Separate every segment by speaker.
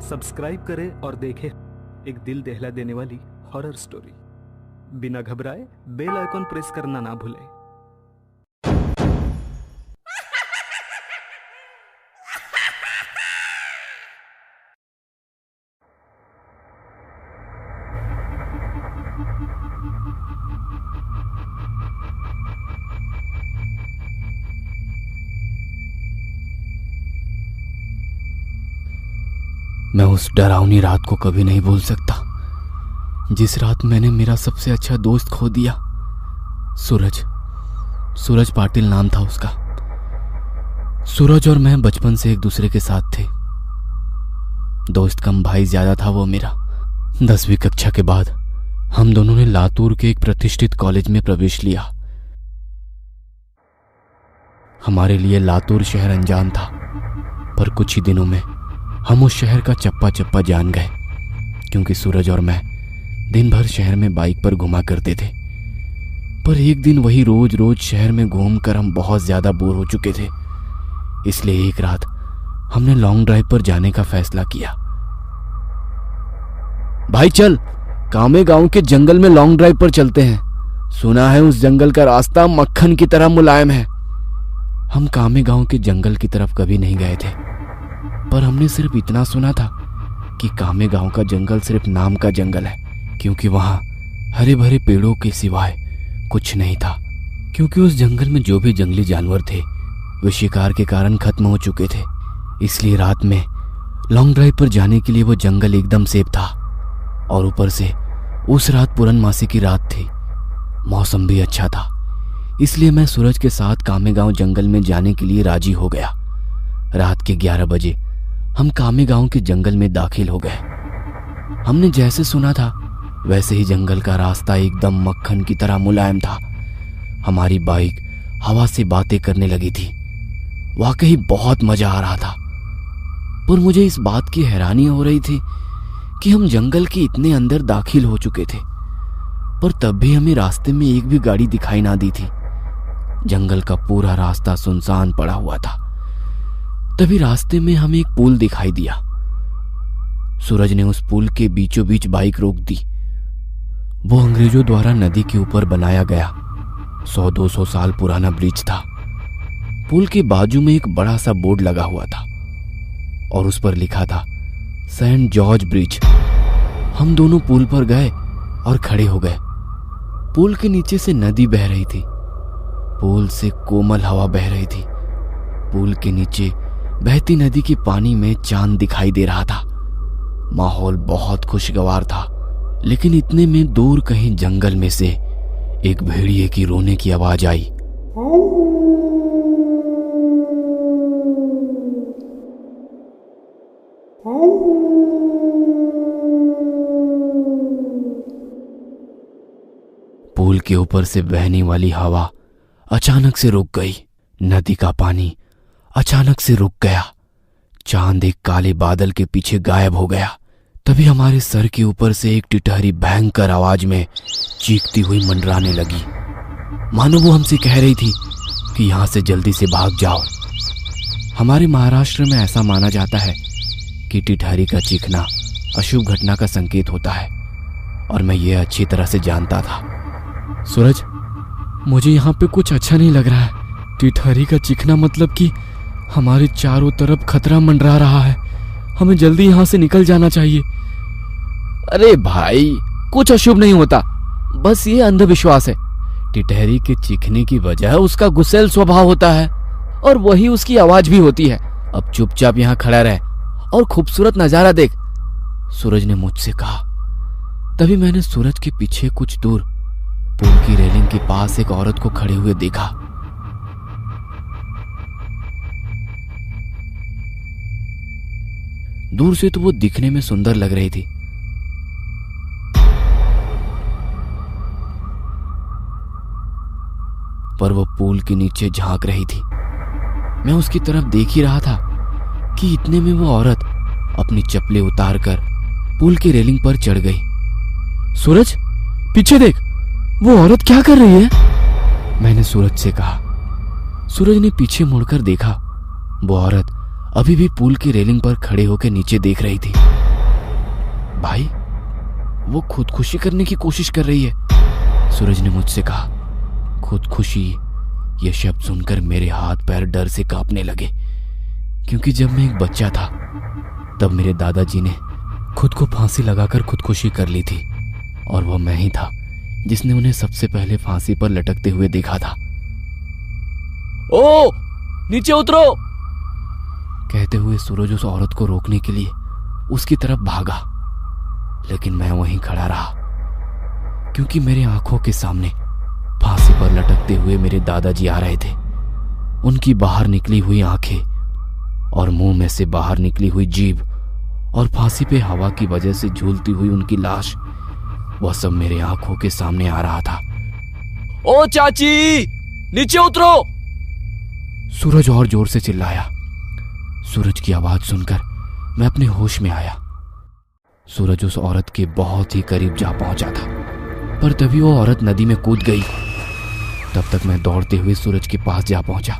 Speaker 1: Subscribe करें और देखें एक दिल दहला देने वाली हॉरर स्टोरी। बिना घबराए बेल आइकॉन प्रेस करना ना भूलें।
Speaker 2: मैं उस डरावनी रात को कभी नहीं भूल सकता जिस रात मैंने मेरा सबसे अच्छा दोस्त खो दिया। सूरज पाटिल नाम था उसका। सूरज और मैं बचपन से एक दूसरे के साथ थे। दोस्त कम भाई ज्यादा था वो मेरा। 10वीं कक्षा के बाद हम दोनों ने लातूर के एक प्रतिष्ठित कॉलेज में प्रवेश लिया। हमारे लिए लातूर शहर अनजान था, पर कुछ ही दिनों में हम उस शहर का चप्पा चप्पा जान गए, क्योंकि सूरज और मैं दिन भर शहर में बाइक पर घुमा करते थे। पर एक दिन वही रोज रोज शहर में घूमकर हम बहुत ज्यादा बोर हो चुके थे। इसलिए एक रात हमने लॉन्ग ड्राइव पर जाने का फैसला किया। भाई चल, कामे गांव के जंगल में लॉन्ग ड्राइव पर चलते हैं। सुना है उस जंगल का रास्ता मक्खन की तरह मुलायम है। हम कामे गांव के जंगल की तरफ कभी नहीं गए थे, पर हमने सिर्फ इतना सुना था कि कामे गांव का जंगल सिर्फ नाम का जंगल है, क्योंकि वहां हरे भरे पेड़ों के सिवाय कुछ नहीं था। क्योंकि उस जंगल में जो भी जंगली जानवर थे वे शिकार के कारण खत्म हो चुके थे। इसलिए रात में लॉन्ग ड्राइव पर जाने के लिए वो जंगल एकदम सेफ था। और ऊपर से उस रात पूर्णमासी की रात थी, मौसम भी अच्छा था। इसलिए मैं सूरज के साथ कामे गांव जंगल में जाने के लिए राजी हो गया। रात के 11 बजे हम कामे गांव के जंगल में दाखिल हो गए। हमने जैसे सुना था वैसे ही जंगल का रास्ता एकदम मक्खन की तरह मुलायम था। हमारी बाइक हवा से बातें करने लगी थी। वाकई बहुत मजा आ रहा था। पर मुझे इस बात की हैरानी हो रही थी कि हम जंगल के इतने अंदर दाखिल हो चुके थे, पर तब भी हमें रास्ते में एक भी गाड़ी दिखाई ना दी थी। जंगल का पूरा रास्ता सुनसान पड़ा हुआ था। तभी रास्ते में हमें एक पुल दिखाई दिया। सूरज ने उस पुल के बीचों बीच बाइक रोक दी। वो अंग्रेजों द्वारा नदी के ऊपर बनाया गया 100-200 साल पुराना ब्रिज था। पुल के बाजू में एक बड़ा सा बोर्ड लगा हुआ था और उस पर लिखा था सेंट जॉर्ज ब्रिज। हम दोनों पुल पर गए और खड़े हो गए। पुल के नीचे से नदी बह रही थी। पुल से कोमल हवा बह रही थी। पुल के नीचे बहती नदी के पानी में चांद दिखाई दे रहा था। माहौल बहुत खुशगवार था। लेकिन इतने में दूर कहीं जंगल में से एक भेड़िए की रोने की आवाज आई। पुल के ऊपर से बहने वाली हवा अचानक से रुक गई। नदी का पानी अचानक से रुक गया। चांद एक काले बादल के पीछे गायब हो गया। तभी हमारे सर के ऊपर से एक टिटहरी भयंकर आवाज में चीखती हुई मंडराने लगी, मानो वो हमसे कह रही थी कि यहां से जल्दी से भाग जाओ। हमारे महाराष्ट्र में ऐसा माना जाता है कि टिटहरी का चीखना अशुभ घटना का संकेत होता है, और मैं ये अच्छी तरह से जानता था। सूरज, मुझे यहाँ पे कुछ अच्छा नहीं लग रहा है। टिटहरी का चीखना मतलब कि हमारे चारों तरफ खतरा मंडरा रहा है। हमें जल्दी यहाँ से निकल जाना चाहिए। अरे भाई, कुछ अशुभ नहीं होता, बस ये अंधविश्वास है। टिटहरी के चीखने की वजह उसका गुस्सैल स्वभाव होता है, और वही उसकी आवाज भी होती है। अब चुपचाप यहाँ खड़ा रह और खूबसूरत नजारा देख, सूरज ने मुझसे कहा। तभी मैंने सूरज के पीछे कुछ दूर पुल की रेलिंग के पास एक औरत को खड़े हुए देखा। दूर से तो वो दिखने में सुंदर लग रही थी, पर वो पुल के नीचे झांक रही थी। मैं उसकी तरफ देख ही रहा था कि इतने में वो औरत अपनी चप्पलें उतारकर पुल की रेलिंग पर चढ़ गई। सूरज, पीछे देख, वो औरत क्या कर रही है? मैंने सूरज से कहा। सूरज ने पीछे मुड़कर देखा। वो औरत अभी भी पुल की रेलिंग पर खड़े होकर नीचे देख रही थी। भाई, वो खुदकुशी करने की कोशिश कर रही है, सूरज ने मुझसे कहा। खुदकुशी, यह शब्द सुनकर मेरे हाथ पैर डर से कांपने लगे, क्योंकि जब मैं एक बच्चा था तब मेरे दादाजी ने खुद को फांसी लगाकर खुदकुशी कर ली थी, और वह मैं ही था जिसने उन्हें सबसे पहले फांसी पर लटकते हुए देखा था। ओ, नीचे उतरो, कहते हुए सूरज उस औरत को रोकने के लिए उसकी तरफ भागा, लेकिन मैं वहीं खड़ा रहा, क्योंकि मेरे आंखों के सामने फांसी पर लटकते हुए मेरे दादाजी आ रहे थे। उनकी बाहर निकली हुई आंखें और मुंह में से बाहर निकली हुई जीभ और फांसी पे हवा की वजह से झूलती हुई उनकी लाश, वह सब मेरे आंखों के सामने आ रहा था। ओ चाची, नीचे उतरो, सूरज और जोर से चिल्लाया। सूरज की आवाज सुनकर मैं अपने होश में आया। सूरज उस औरत के बहुत ही करीब जा पहुंचा था, पर तभी वो औरत नदी में कूद गई। तब तक मैं दौड़ते हुए सूरज के पास जा पहुंचा।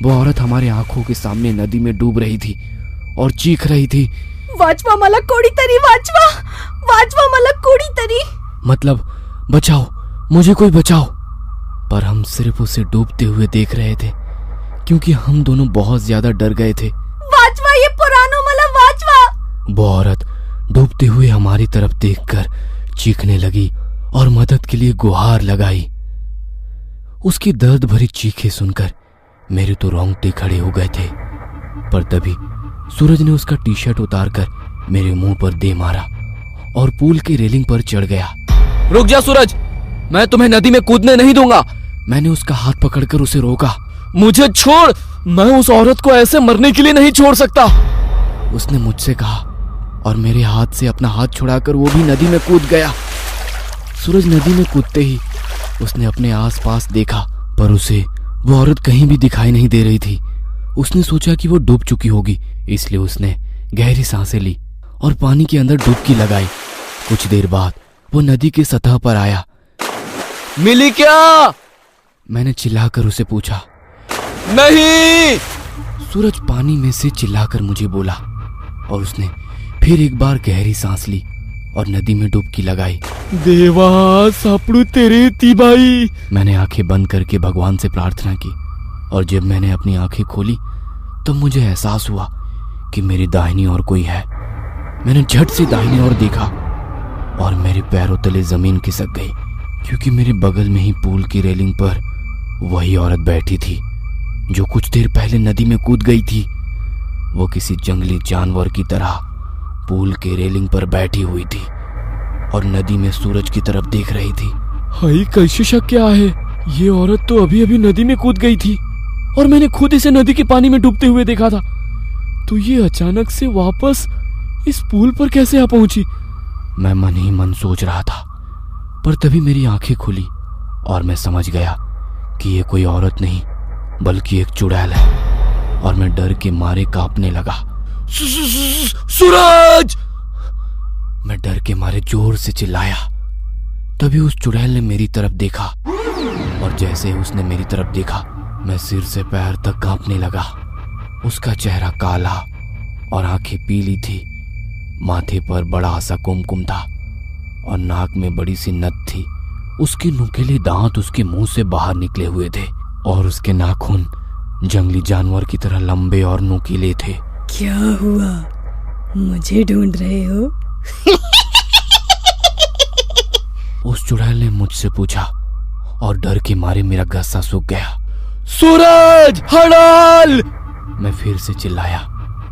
Speaker 2: वो औरत हमारे आंखों के सामने नदी में डूब रही थी और चीख रही थी,
Speaker 3: वाचवा मला कोड़ी तरी, वाचवा, वाचवा मला कोड़ी तरी।
Speaker 2: मतलब बचाओ, मुझे कोई बचाओ। पर हम सिर्फ उसे डूबते हुए देख रहे थे, क्योंकि हम दोनों बहुत ज्यादा डर गए थे।
Speaker 3: वाचवा, ये पुरानो मला वाचवा।
Speaker 2: वो औरत डूबते हुए हमारी तरफ देखकर चीखने लगी और मदद के लिए गुहार लगाई। उसकी दर्द भरी चीखें सुनकर मेरे तो रोंगटे खड़े हो गए थे, पर तभी सूरज ने उसका टी शर्ट उतारकर मेरे मुंह पर दे मारा और पूल की रेलिंग पर चढ़ गया। रुक जा सूरज, मैं तुम्हें नदी में कूदने नहीं दूंगा। मैंने उसका हाथ पकड़कर उसे रोका। मुझे छोड़, मैं उस औरत को ऐसे मरने के लिए नहीं छोड़ सकता, उसने मुझसे कहा, और मेरे हाथ से अपना हाथ छुड़ाकर वो भी नदी में कूद गया। सूरज नदी में कूदते ही उसने अपने आसपास देखा, पर उसे वो औरत कहीं भी दिखाई नहीं दे रही थी। उसने सोचा कि वो डूब चुकी होगी, इसलिए उसने गहरी सांसें ली और पानी के अंदर डुबकी लगाई। कुछ देर बाद वो नदी की सतह पर आया। मिली क्या? मैंने चिल्लाकर उसे पूछा। नहीं, सूरज पानी में से चिल्लाकर मुझे बोला, और उसने फिर एक बार गहरी सांस ली और नदी में डुबकी लगाई। देवा, सापड़ू तेरे ती भाई। मैंने आंखें बंद करके भगवान से प्रार्थना की, और जब मैंने अपनी आंखें खोली तो मुझे एहसास हुआ कि मेरी दाहिनी ओर कोई है। मैंने झट से दाहिनी ओर देखा और मेरे पैरों तले जमीन खिसक गई, क्योंकि मेरे बगल में ही पूल की रेलिंग पर वही औरत बैठी थी जो कुछ देर पहले नदी में कूद गई थी। वो किसी जंगली जानवर की तरह पूल के रेलिंग पर बैठी हुई थी और नदी में सूरज की तरफ देख रही थी। हाय, कैसे शक क्या है, ये औरत तो अभी अभी नदी में कूद गई थी और मैंने खुद इसे नदी के पानी में डूबते हुए देखा था, तो ये अचानक से वापस इस पुल पर कैसे आ पहुंची? मैं मन ही मन सोच रहा था, पर तभी मेरी आंखें खुली और मैं समझ गया कि ये कोई औरत नहीं बल्कि एक चुड़ैल है, और मैं डर के मारे कांपने लगा। सूरज! मैं डर के मारे जोर से चिल्लाया। तभी उस चुड़ैल ने मेरी तरफ देखा, और जैसे ही उसने मेरी तरफ देखा मैं सिर से पैर तक कांपने लगा। उसका चेहरा काला और आंखें पीली थी, माथे पर बड़ा सा कुमकुम था और नाक में बड़ी सी नथ थी। उसके नुकीले दांत उसके मुंह से बाहर निकले हुए थे और उसके नाखून जंगली जानवर की तरह लंबे और नुकीले थे।
Speaker 3: क्या हुआ, मुझे ढूंढ रहे हो?
Speaker 2: उस चुड़ैल ने मुझसे पूछा, और डर के मारे मेरा गस्सा सूख गया। सूरज, हड़ाल! मैं फिर से चिल्लाया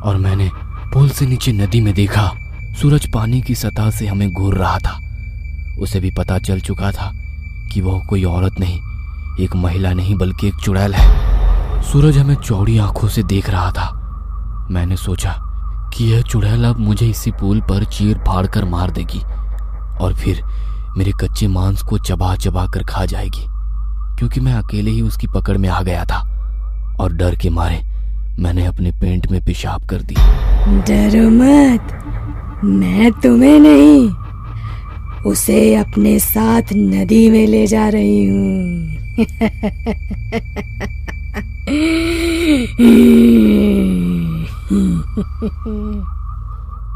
Speaker 2: और मैंने पुल से नीचे नदी में देखा। सूरज पानी की सतह से हमें घूर रहा था। उसे भी पता चल चुका था कि वह कोई औरत नहीं, एक महिला नहीं बल्कि एक चुड़ैल है। सूरज हमें चौड़ी आंखों से देख रहा था। मैंने सोचा कि यह चुड़ैल अब मुझे इसी पुल पर चीर फाड़ कर मार देगी और फिर मेरे कच्चे मांस को चबा चबा कर खा जाएगी, क्योंकि मैं अकेले ही उसकी पकड़ में आ गया था और डर के मारे मैंने अपने पेंट में पेशाब कर दी।
Speaker 3: डरो मत, मैं तुम्हें नहीं, उसे अपने साथ नदी में ले जा रही हूँ।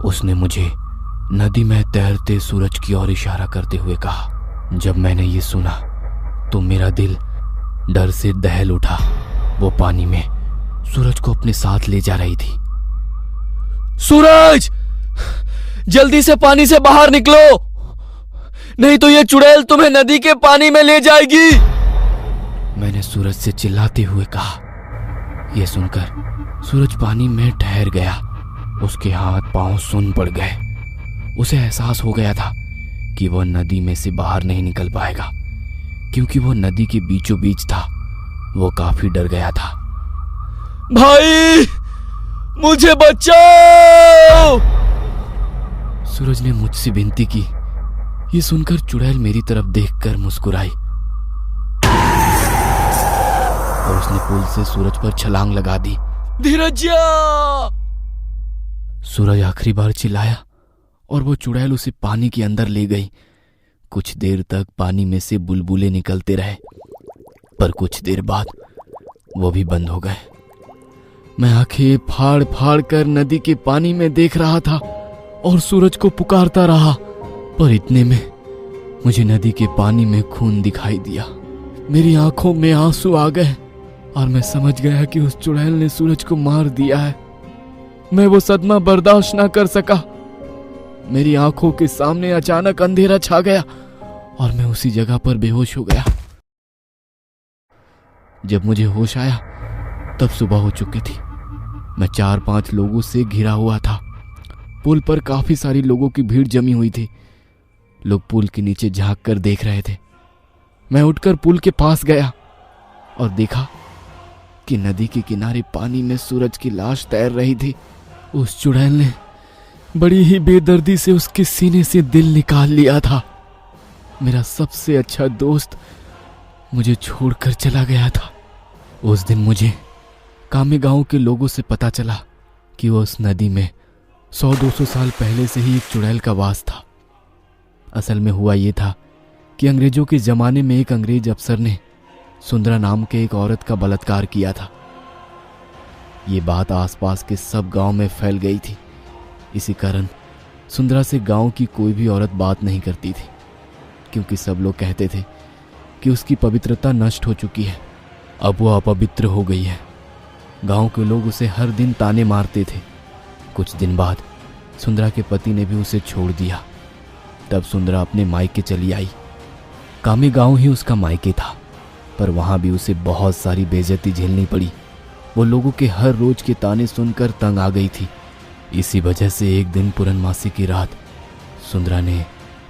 Speaker 2: उसने मुझे नदी में तैरते सूरज की ओर इशारा करते हुए कहा। जब मैंने ये सुना तो मेरा दिल डर से दहल उठा। वो पानी में सूरज को अपने साथ ले जा रही थी। सूरज, जल्दी से पानी से बाहर निकलो, नहीं तो ये चुड़ैल तुम्हें नदी के पानी में ले जाएगी, मैंने सूरज से चिल्लाते हुए कहा। यह सुनकर सूरज पानी में ठहर गया। उसके हाथ पांव सुन्न पड़ गए। उसे एहसास हो गया था कि वह नदी में से बाहर नहीं निकल पाएगा, क्योंकि वह नदी के बीचों बीच था। वो काफी डर गया था। भाई, मुझे बचाओ, सूरज ने मुझसे विनती की। ये सुनकर चुड़ैल मेरी तरफ देखकर मुस्कुराई और उसने पुल से सूरज पर छलांग लगा दी। धीरजिया, सूरज आखिरी बार चिल्लाया और वो चुड़ैल उसे पानी के अंदर ले गई। कुछ देर तक पानी में से बुलबुले निकलते रहे, पर कुछ देर बाद वो भी बंद हो गए। मैं आंखें फाड़ फाड़ कर नदी के पानी में देख रहा था और सूरज को पुकारता रहा, पर इतने में मुझे नदी के पानी में खून दिखाई दिया। मेरी आंखों में आंसू आ गए और मैं समझ गया कि उस चुड़ैल ने सूरज को मार दिया है। मैं वो सदमा बर्दाश्त ना कर सका। मेरी आंखों के सामने अचानक अंधेरा छा गया और मैं उसी जगह पर बेहोश हो गया। जब मुझे होश आया तब सुबह हो चुकी थी। मैं 4-5 लोगों से घिरा हुआ था। पुल पर काफी सारी लोगों की भीड़ जमी हुई थी। लोग पुल के नीचे झांक कर देख रहे थे। मैं उठकर पुल के पास गया और देखा कि नदी के किनारे पानी में सूरज की लाश तैर रही थी। उस चुड़ैल ने बड़ी ही बेदर्दी से उसके सीने से दिल निकाल लिया था। मेरा सबसे अच्छा दोस्त मुझे छोड़कर चला गया था। उस दिन मुझे कामे गांव के लोगों से पता चला कि वो उस नदी में 100-200 साल पहले से ही एक चुड़ैल का वास था। असल में हुआ ये था कि अंग्रेजों के जमाने में एक अंग्रेज अफसर ने सुंदरा नाम के एक औरत का बलात्कार किया था। ये बात आसपास के सब गांव में फैल गई थी। इसी कारण सुंदरा से गांव की कोई भी औरत बात नहीं करती थी, क्योंकि सब लोग कहते थे कि उसकी पवित्रता नष्ट हो चुकी है, अब वो अपवित्र हो गई है। गांव के लोग उसे हर दिन ताने मारते थे। कुछ दिन बाद सुंदरा के पति ने भी उसे छोड़ दिया। तब सुंदरा अपने मायके चली आई। कामे गांव ही उसका मायके था, पर वहां भी उसे बहुत सारी बेइज्जती झेलनी पड़ी। वो लोगों के हर रोज के ताने सुनकर तंग आ गई थी। इसी वजह से एक दिन पूर्णमासी की रात सुंदरा ने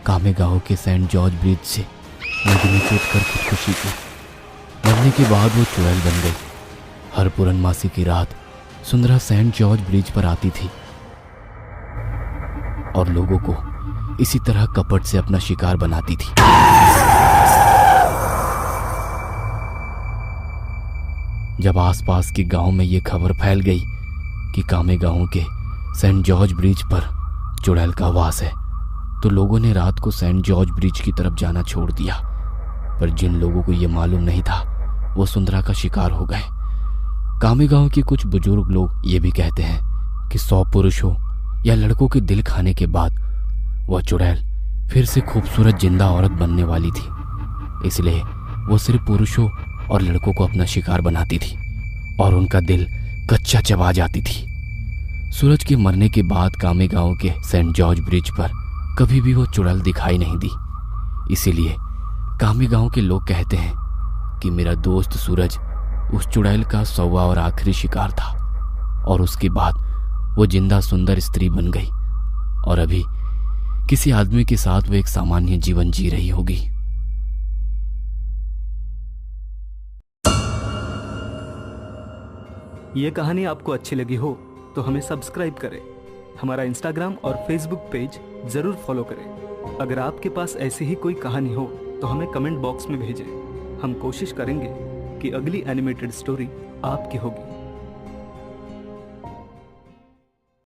Speaker 2: कामे गांव के सेंट जॉर्ज ब्रिज से नदी में कूदकर खुदकुशी की। मरने के बाद वो चुड़ैल बन गई। हर पूर्णमासी की रात सुंदरा सेंट जॉर्ज ब्रिज पर आती थी और लोगों को इसी तरह कपट से अपना शिकार बनाती थी। जब आसपास के गांव में ये खबर फैल गई कि कामे गांव के सेंट जॉर्ज ब्रिज पर चुड़ैल का वास है, तो लोगों ने रात को सेंट जॉर्ज ब्रिज की तरफ जाना छोड़ दिया। पर जिन लोगों को यह मालूम नहीं था वो सुंदरा का शिकार हो गए। कामे गांव के कुछ बुजुर्ग लोग ये भी कहते हैं कि 100 पुरुषों या लड़कों के दिल खाने के बाद वह चुड़ैल फिर से खूबसूरत जिंदा औरत बनने वाली थी। इसलिए वो सिर्फ पुरुषों और लड़कों को अपना शिकार बनाती थी और उनका दिल कच्चा चबा जाती थी। सूरज के मरने के बाद कामे गांव के सेंट जॉर्ज ब्रिज पर कभी भी वो चुड़ैल दिखाई नहीं दी। इसीलिए कामे गांव के लोग कहते हैं कि मेरा दोस्त सूरज उस चुड़ैल का 100वां और आखिरी शिकार था और उसके बाद वो जिंदा सुंदर स्त्री बन गई और अभी किसी आदमी के साथ वो एक सामान्य जीवन जी रही होगी।
Speaker 1: ये कहानी आपको अच्छी लगी हो तो हमें सब्सक्राइब करें, हमारा इंस्टाग्राम और फेसबुक पेज जरूर फॉलो करें। अगर आपके पास ऐसी ही कोई कहानी हो तो हमें कमेंट बॉक्स में भेजें। हम कोशिश करेंगे कि अगली एनिमेटेड स्टोरी आपकी होगी।